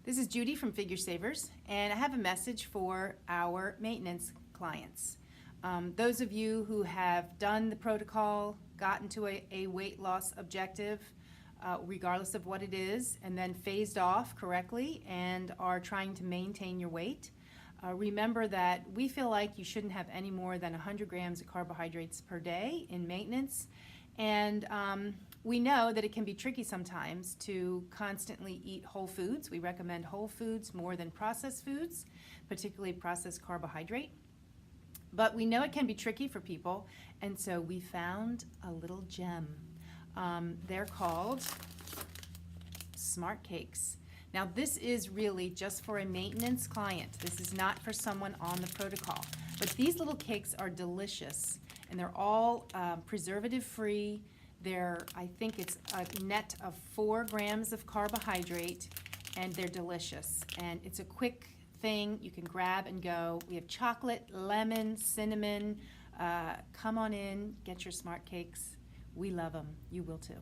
This is Judy from Figure Savers, and I have a message for our maintenance clients. Those of you who have done the protocol, gotten to a weight loss objective, regardless of what it is, and then phased off correctly and are trying to maintain your weight, remember that we feel like you shouldn't have any more than 100 grams of carbohydrates per day in maintenance. And we know that it can be tricky sometimes to constantly eat whole foods. We recommend whole foods more than processed foods, particularly processed carbohydrate. But we know it can be tricky for people, and so we found a little gem. They're called Smart Cakes. Now this is really just for a maintenance client. This is not for someone on the protocol. But these little cakes are delicious, and they're all preservative free. I think it's a net of 4 grams of carbohydrate, and they're delicious. And it's a quick thing you can grab and go. We have chocolate, lemon, cinnamon. Come on in, get your Smart Cakes. We love them. You will too.